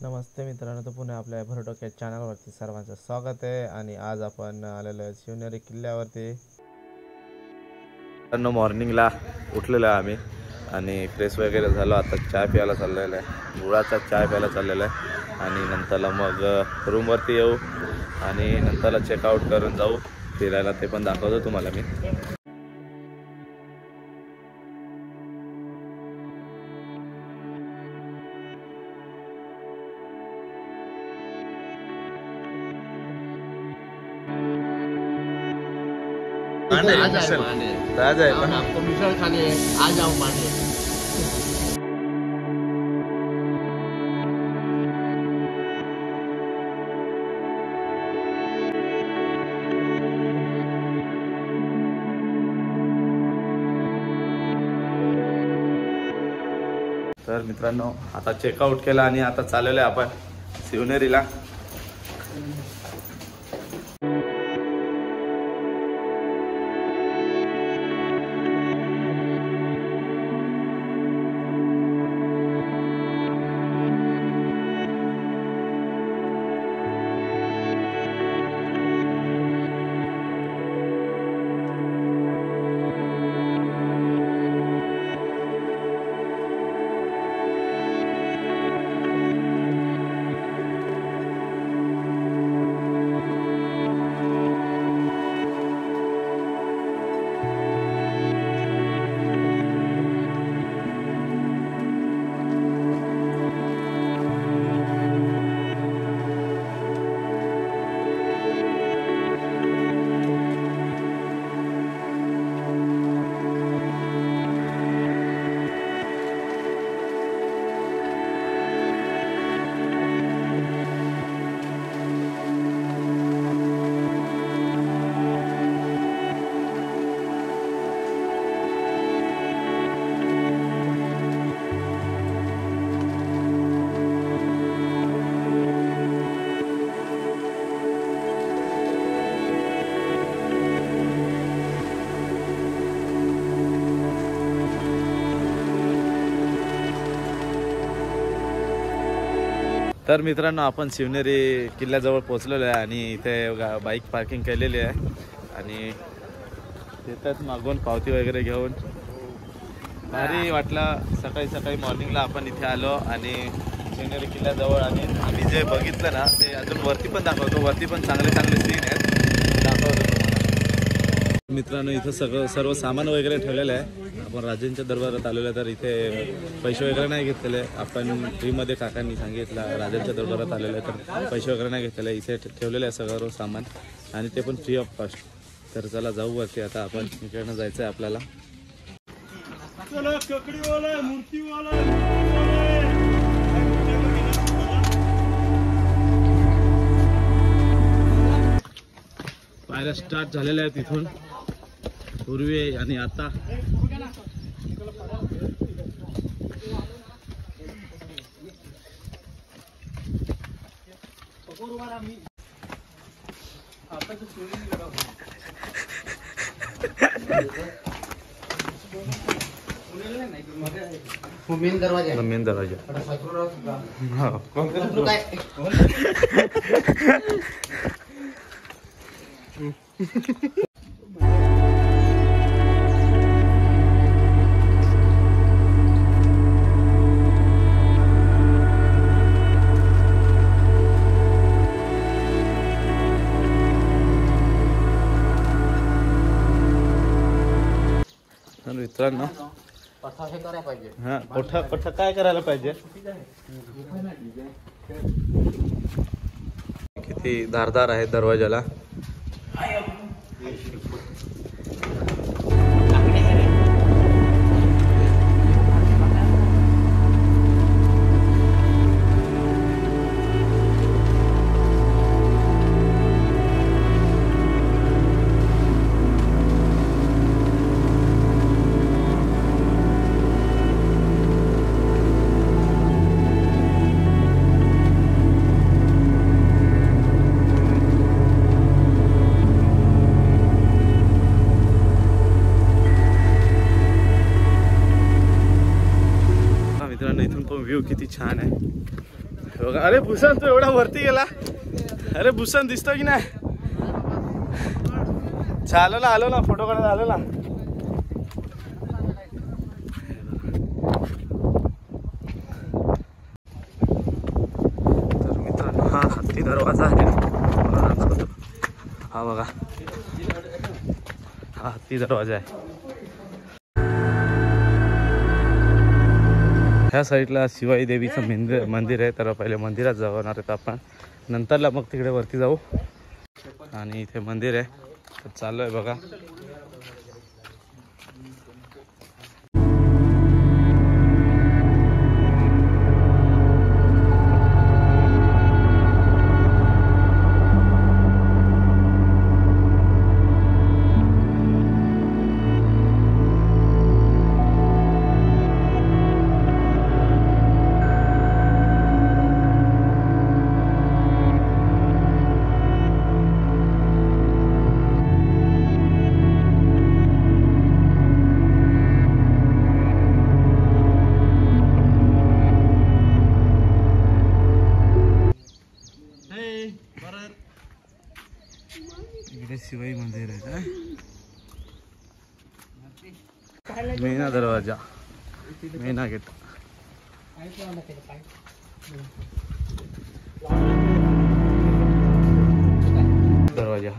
नमस्ते मित्रांनो, तर पुन्हा आपल्या भरडोक्या चॅनलवरती सर्वांचं स्वागत आहे. आणि आज आपण आलेलो आहे शिवनेरी किल्ल्यावरती. मॉर्निंगला उठलेलो आहे आम्ही आणि फ्रेश वगैरे झालो. आता चाय प्यायला चाललेलं आहे, गुळाचा चाय प्यायला चाललेला आहे. आणि नंतरला मग रूमवरती येऊ आणि नंतरला चेकआउट करून जाऊ फिरायला. ते पण दाखवतो तुम्हाला मी. आज है आपको मिसल खाने आ जाओ माने। तर मित्रांनो, आता चेकआउट केला आणि आता चाललेलो आहे आपण शिवनेरीला. तर मित्रांनो, आपण शिवनेरी किल्ल्याजवळ पोहोचलेलो आहे आणि इथे बाईक पार्किंग केलेली आहे. आणि येतात मागून पावती वगैरे घेऊन. भारी वाटलं. सकाळी सकाळी मॉर्निंगला आपण इथे आलो आणि शिवनेरी किल्ल्याजवळ. आणि आम्ही जे बघितलं ना ते अजून वरती पण दाखवतो. वरती पण चांगले चांगले सीन आहेत, दाखवतो तुम्हाला. मित्रांनो, इथं सर्व सामान वगैरे ठेवलेलं आहे. आपण राजांच्या दरबारात आलेलो आहे, तर इथे पैसे वगैरे नाही घेतलेले. आपण फ्रीमध्ये काकांनी सांगितलं राजांच्या दरबारात आलेलं आहे, तर पैसे वगैरे नाही घेतलेले. इथे ठेवलेलं आहे सगळं सामान आणि ते पण फ्री ऑफ कॉस्ट. तर चला जाऊ वरती. आता आपण इकडनं जायचं आहे आपल्याला. पायऱ्या स्टार्ट झालेल्या आहेत इथून पूर्वी आणि आता. मेन दरवाजा मेन दरवाजा. मित्रांनो, हा कोठा काय करायला पाहिजे. किती धारदार आहे दरवाजाला. अरे भूषण तू एवढा वरती गेला. अरे भूषण दिसतो की नाही. आलो ना फोटो काढायला आलो ना. तर मित्रांनो हा हत्ती दरवाजा आहे. हा बघा हा हत्ती दरवाजा आहे. ह्या साईडला शिवाई देवीचं मंदिर आहे. तर पहिले मंदिरात जाणार आहेत आपण. नंतरला मग तिकडे वरती जाऊ. आणि इथे मंदिर आहे. तर चालू आहे बघा. इकडे शिवाई मंदिर आहे काय. मेना दरवाजा मेना गेट. दरवाजा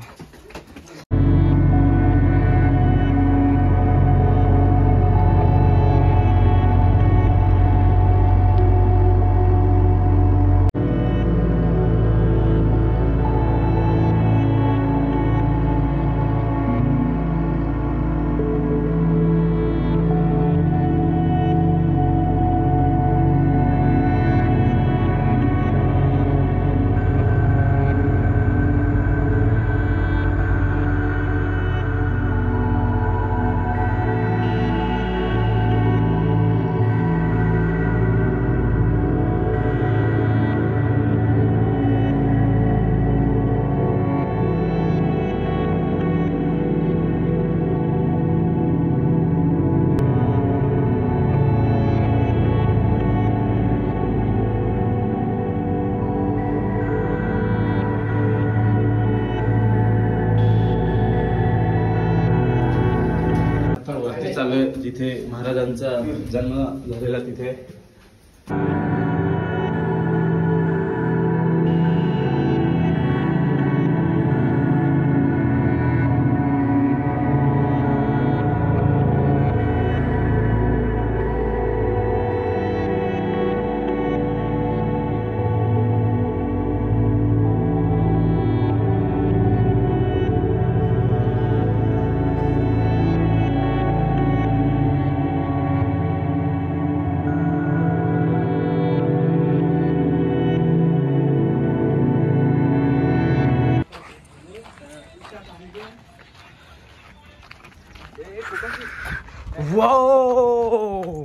चालू आहे जिथे महाराजांचा जन्म झालेला तिथे. वाव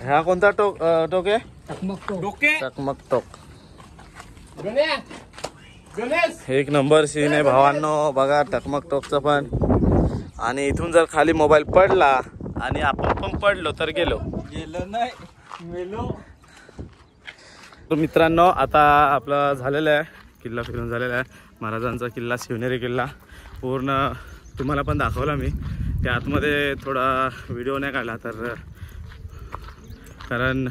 ह्या कोणता टोक आहे. टकमक टोक. एक नंबर सीन आहे भावांनो. बघा टकमक टोकचं पण. आणि इथून जर खाली मोबाईल पडला आणि आपण पण पडलो तर गेलो नाही मेलो. तर मित्रांनो आता आपलं झालेलं आहे. किल्ला फिरून झालेला आहे. महाराजांचा किल्ला शिवनेरी किल्ला पूर्ण तुम्हाला पण दाखवला मी. त्या आतमध्ये थोडा व्हिडिओ नाही काढला तर कारण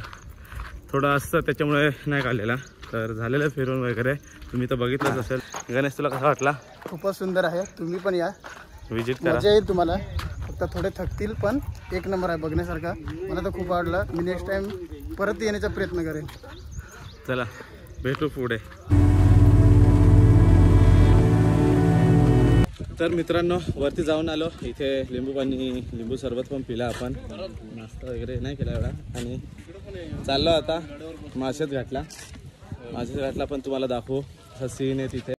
थोडं असतं त्याच्यामुळे नाही काढलेला. तर झालेलं फिरून वगैरे तुम्ही तर बघितलंच असेल. गणेश तुला कसा वाटला. खूपच सुंदर आहे. तुम्ही पण या विजिट करा. मजा येईल तुम्हाला. फक्त थोडे थकतील पण एक नंबर आहे बघण्यासारखा. मला तर खूप आवडलं. मी नेक्स्ट टाइम परत येण्याचा प्रयत्न करेन. चला भेटू पुढे. तर मित्रांनो वरती जाऊन आलो. इथे लिंबू पाणी लिंबू सरबत पण पिला आपण. नाश्ता वगैरे नाही केला एवढा. आणि चाललो आता माळशेज घाटला. माळशेज घाटला पण तुम्हाला दाखवू. असा सीन आहे तिथे.